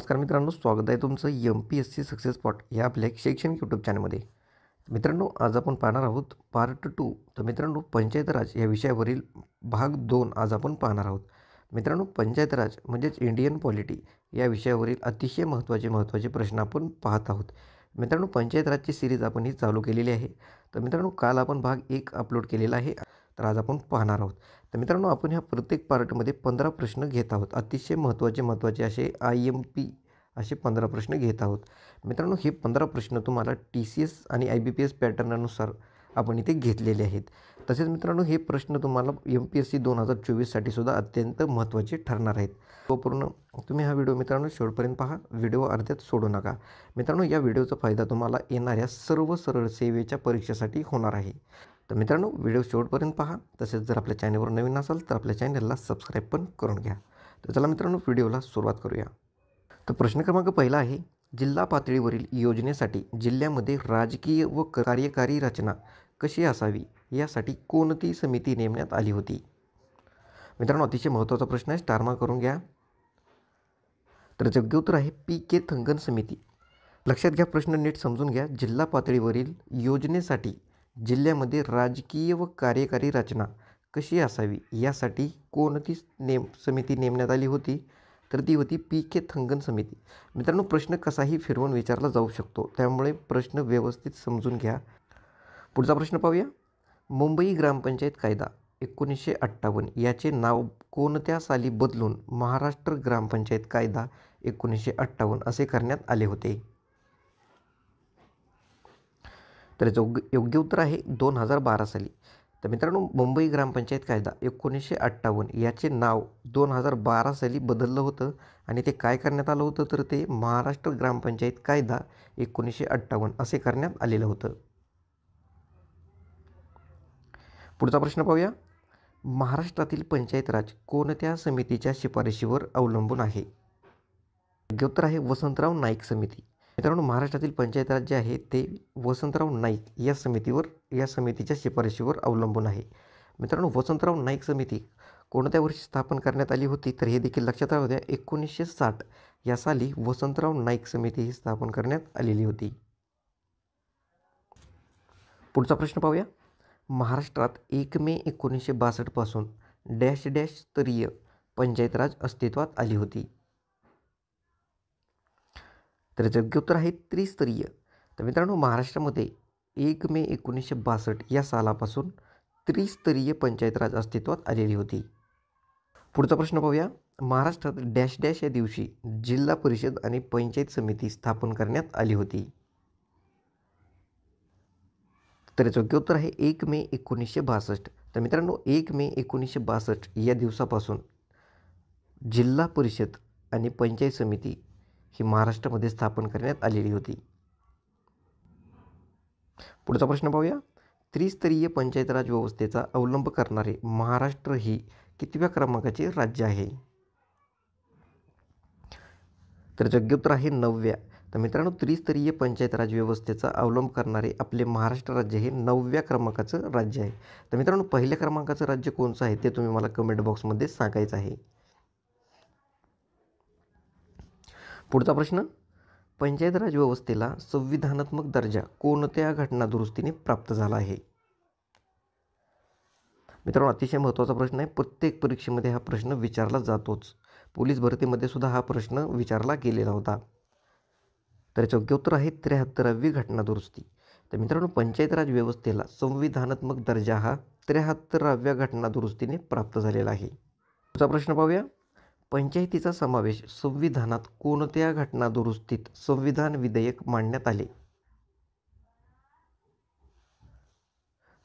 नमस्कार मित्रांनो, स्वागत आहे तुमचं MPSC सक्सेस स्पॉट या आपल्या शैक्षणिक यूट्यूब चॅनलमध्ये. मित्रांनो, आज आपण पाहणार आहोत पार्ट 2. तर मित्रांनो, पंचायत राज या विषयावरील भाग 2 आज आपण पाहणार आहोत. मित्रांनो, पंचायत राज म्हणजेच इंडियन पॉलिटी या विषयावरील अतिशय महत्त्वाचे प्रश्न आपण पाहत आहोत. मित्रांनो, पंचायत राजची सिरीज आपण ही चालू केलेली आहे. तर मित्रांनो, काल आपण भाग 1 अपलोड केलेला आहे, तर आज आपण पाहणार आहोत. तर मित्रांनो, आपण ह्या प्रत्येक पार्टमध्ये 15 प्रश्न घेत आहोत. अतिशय महत्त्वाचे असे IMP असे 15 प्रश्न घेत आहोत. मित्रांनो, हे 15 प्रश्न तुम्हाला TCS आणि IBPS पॅटर्ननुसार आपण इथे घेतलेले आहेत. तसेच मित्रांनो, हे प्रश्न तुम्हाला MPSC 2024साठी सुद्धा अत्यंत महत्त्वाचे ठरणार आहेत. पूर्ण तुम्ही हा व्हिडिओ मित्रांनो शेवटपर्यंत पहा, व्हिडिओ अर्ध्यात सोडू नका. मित्रांनो, या व्हिडिओचा फायदा तुम्हाला येणाऱ्या सर्व सरळ सेवेच्या परीक्षेसाठी होणार आहे. तर मित्रांनो, व्हिडिओ शेवटपर्यंत पहा. तसेच जर आपल्या चॅनलवर नवीन असाल तर आपल्या चॅनलला सबस्क्राईब पण करून घ्या. तर चला मित्रांनो, व्हिडिओला सुरुवात करूया. तर प्रश्न क्रमांक पहिला आहे, जिल्हा पातळीवरील योजनेसाठी जिल्ह्यामध्ये राजकीय व कार्यकारी रचना कशी असावी यासाठी कोणती समिती नेमण्यात आली होती? मित्रांनो, अतिशय महत्त्वाचा प्रश्न आहे, स्टार मार्क करून घ्या. तर योग्य उत्तर आहे PK थंगन समिती. लक्षात घ्या, प्रश्न नीट समजून घ्या. जिल्हा पातळीवरील योजनेसाठी जिल्ह्यामध्ये राजकीय व कार्यकारी रचना कशी असावी यासाठी कोणती समिती नेमण्यात आली होती? तर ती होती PK थंगन समिती. मित्रांनो, प्रश्न कसाही फिरवून विचारला जाऊ शकतो, त्यामुळे प्रश्न व्यवस्थित समजून घ्या. पुढचा प्रश्न पाहूया. मुंबई ग्रामपंचायत कायदा 1958 याचे नाव कोणत्या साली बदलून महाराष्ट्र ग्रामपंचायत कायदा 1958 असे करण्यात आले होते? तर योग्य उत्तर आहे 2012 साली. तर मित्रांनो, मुंबई ग्रामपंचायत कायदा 1958 याचे नाव 2012 साली बदललं होतं आणि ते काय करण्यात आलं होतं? तर ते महाराष्ट्र ग्रामपंचायत कायदा 1958 असे करण्यात आलेलं होतं. पुढचा प्रश्न पाहूया. महाराष्ट्रातील पंचायत राज कोणत्या समितीच्या शिफारशीवर अवलंबून आहे? योग्य उत्तर आहे वसंतराव नाईक समिती. मित्रांनो, महाराष्ट्रातील पंचायत राज जे आहे ते वसंतराव नाईक या समितीच्या शिफारशीवर अवलंबून आहे. मित्रांनो, वसंतराव नाईक समिती कोणत्या वर्षी स्थापन करण्यात आली होती? तर हे देखील लक्षात राहू द्या, 1960 या साली वसंतराव नाईक समिती ही स्थापन करण्यात आलेली होती. पुढचा प्रश्न पाहूया. महाराष्ट्रात 1 मे 1962 पासून डॅश डॅश स्तरीय पंचायत राज अस्तित्वात आली होती? तर योग्य उत्तर आहे त्रिस्तरीय. तर मित्रांनो, महाराष्ट्रामध्ये 1 मे 1962 या सालापासून त्रिस्तरीय पंचायत राज अस्तित्वात आलेली होती. पुढचा प्रश्न पाहूया. महाराष्ट्रात डॅश डॅश या दिवशी जिल्हा परिषद आणि पंचायत समिती स्थापन करण्यात आली होती? तर योग्य उत्तर आहे 1 मे 1962. तर मित्रांनो, 1 मे 1962 या दिवसापासून जिल्हा परिषद आणि पंचायत समिती ही महाराष्ट्रामध्ये स्थापन करण्यात आलेली होती. पुढचा प्रश्न पाहूया. त्रिस्तरीय पंचायत राज व्यवस्थेचा अवलंब करणारे महाराष्ट्र ही कितव्या क्रमांकाचे राज्य आहे? तर योग्य उत्तर आहे 9व्या. तर मित्रांनो, त्रिस्तरीय पंचायत राज व्यवस्थेचा अवलंब करणारे आपले महाराष्ट्र राज्य हे 9व्या क्रमांकाचं राज्य आहे. तर मित्रांनो, पहिल्या क्रमांकाचं राज्य कोणतं आहे ते तुम्ही मला कमेंट बॉक्समध्ये सांगायचं आहे. पुढचा प्रश्न. पंचायत राज व्यवस्थेला संविधानात्मक दर्जा कोणत्या घटनादुरुस्तीने प्राप्त झाला आहे? मित्रांनो, अतिशय महत्त्वाचा प्रश्न आहे. प्रत्येक परीक्षेमध्ये हा प्रश्न विचारला जातोच. पोलीस भरतीमध्ये सुद्धा हा प्रश्न विचारला गेलेला होता. तर योग्य उत्तर आहे 73वी घटनादुरुस्ती. तर मित्रांनो, पंचायत राज व्यवस्थेला संविधानात्मक दर्जा हा 73व्या घटनादुरुस्तीने प्राप्त झालेला आहे. पुढचा प्रश्न पाहूया. पंचायतीचा समावेश संविधानात कोणत्या घटनादुरुस्तीत संविधान विधेयक मांडण्यात आले?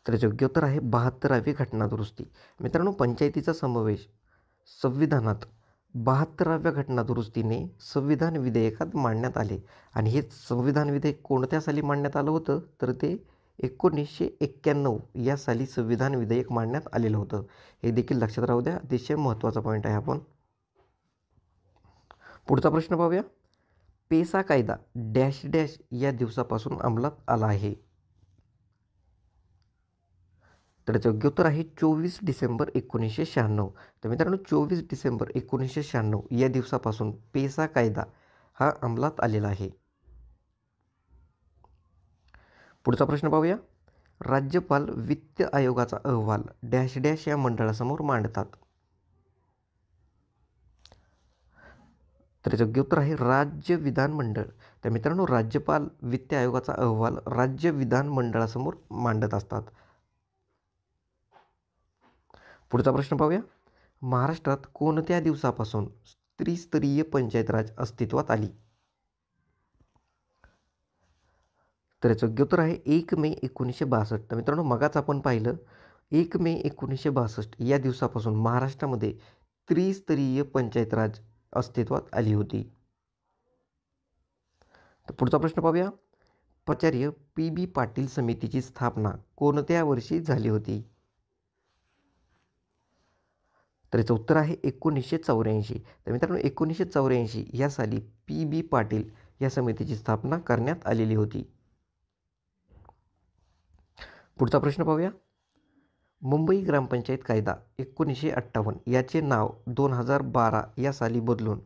तर योग्य उत्तर आहे 72वी घटनादुरुस्ती. मित्रांनो, पंचायतीचा समावेश संविधानात 72व्या घटनादुरुस्तीने संविधान विधेयकात मांडण्यात आले आणि हे संविधान विधेयक कोणत्या साली मांडण्यात आलं होतं? तर ते 1991 या साली संविधान विधेयक मांडण्यात आलेलं होतं. हे देखील लक्षात राहू द्या, अतिशय महत्त्वाचा पॉईंट आहे. आपण पुढचा प्रश्न पाहूया. पेसा कायदा डॅश डॅश या दिवसापासून अंमलात आला आहे? तर योग्य उत्तर आहे 24 डिसेंबर 1996. तर मित्रांनो, 24 डिसेंबर 1996 या दिवसापासून पेसा कायदा हा अंमलात आलेला आहे? पुढचा प्रश्न पाहूया. राज्यपाल वित्त आयोगाचा अहवाल डॅश डॅश या मंडळासमोर मांडतात. तर याचं योग्य उत्तर आहे राज्य विधानमंडळ. तर मित्रांनो, राज्यपाल वित्त आयोगाचा अहवाल राज्य विधानमंडळासमोर मांडत असतात. पुढचा प्रश्न पाहूया. महाराष्ट्रात कोणत्या दिवसापासून त्रिस्तरीय पंचायत राज अस्तित्वात आली? तर याचं योग्य उत्तर आहे 1 मे 1962. तर मित्रांनो, मगाच आपण पाहिलं 1 मे 1962 या दिवसापासून महाराष्ट्रामध्ये त्रिस्तरीय पंचायत राज अस्तित्वात आली होती. तर पुढचा प्रश्न पाहूया. प्राचार्य पी.बी. पाटील समितीची स्थापना कोणत्या वर्षी झाली होती? तर याचं उत्तर आहे 1984. तर मित्रांनो, 1984 या साली पी.बी. पाटील या समितीची स्थापना करण्यात आलेली होती. पुढचा प्रश्न पाहूया. मुंबई ग्रामपंचायत कायदा 1958 याचे नाव 2012 या साली बदलून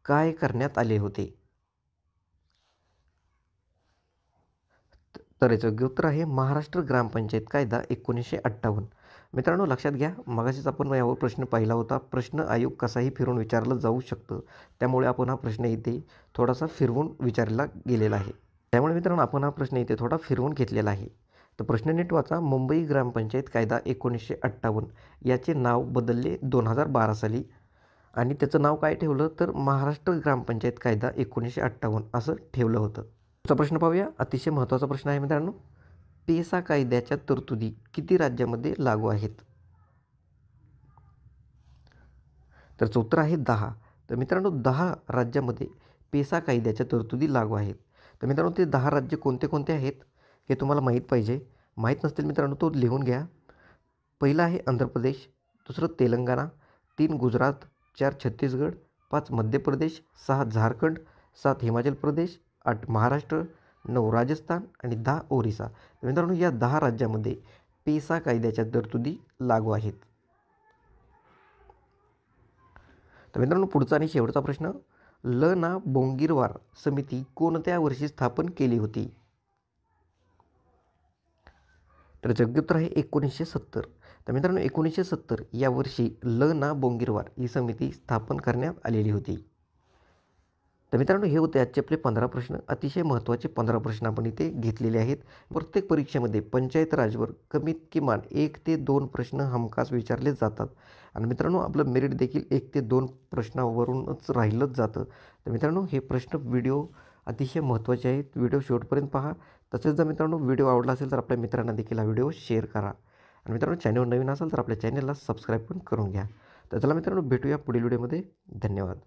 काय करण्यात आले होते? तर याचं योग्य उत्तर आहे महाराष्ट्र ग्रामपंचायत कायदा 1958. मित्रांनो, लक्षात घ्या, मगाशीच आपण यावर प्रश्न पाहिला होता. प्रश्न आयोग कसाही फिरवून विचारलं जाऊ शकतं, त्यामुळे आपण हा प्रश्न इथे थोडासा फिरवून विचारला गेलेला आहे. त्यामुळे मित्रांनो, आपण हा प्रश्न इथे थोडा फिरवून घेतलेला आहे. तर प्रश्न नीट वाचा. मुंबई ग्रामपंचायत कायदा 1958 याचे नाव बदलले 2012 साली आणि त्याचं नाव काय ठेवलं तर महाराष्ट्र ग्रामपंचायत कायदा 1958 असं ठेवलं होतं. पुढचा प्रश्न पाहूया. अतिशय महत्त्वाचा प्रश्न आहे मित्रांनो. पेसा कायद्याच्या तरतुदी किती राज्यामध्ये लागू आहेत? तर उत्तर आहे 10. तर मित्रांनो, 10 राज्यामध्ये पेसा कायद्याच्या तरतुदी लागू आहेत. तर मित्रांनो, ते 10 राज्य कोणते कोणते आहेत हे तुम्हाला माहीत पाहिजे. माहीत नसतील मित्रांनो, तो लिहून घ्या. पहिलं आहे आंध्र प्रदेश, दुसरं तेलंगणा, 3 गुजरात, 4 छत्तीसगड, 5 मध्य प्रदेश, 6 झारखंड, 7 हिमाचल प्रदेश, 8 महाराष्ट्र, 9 राजस्थान आणि 10 ओरिसा. तर मित्रांनो, या 10 राज्यामध्ये पेसा कायद्याच्या तरतुदी लागू आहेत. तर मित्रांनो, पुढचा आणि शेवटचा प्रश्न. ल ना बोंगीरवार समिती कोणत्या वर्षी स्थापन केली होती? तर योग्य उत्तर आहे 1970. तर मित्रांनो, 1970 या वर्षी ल ना बोंगीरवार ही समिती स्थापन करण्यात आलेली होती. तर मित्रांनो, हे होते आजचे आपले 15 प्रश्न. अतिशय महत्त्वाचे 15 प्रश्न आपण इथे घेतलेले आहेत. प्रत्येक परीक्षेमध्ये पंचायत राजवर कमीत किमान 1 ते 2 प्रश्न हमखास विचारले जातात. आणि मित्रांनो, आपलं मेरिट देखील 1 ते 2 प्रश्नावरूनच राहिलंच जातं. तर मित्रांनो, हे प्रश्न व्हिडिओ अतिशय महत्त्वाचे आहेत. व्हिडिओ शेवटपर्यंत पहा. तसेच जर मित्रांनो व्हिडिओ आवडला असेल तर आपल्या मित्रांना देखील हा व्हिडिओ शेअर करा. आणि मित्रांनो, चॅनलवर नवीन असाल तर आपल्या चॅनलला सबस्क्राईब पण करून घ्या. तर चला मित्रांनो, भेटूया पुढील व्हिडिओमध्ये. धन्यवाद.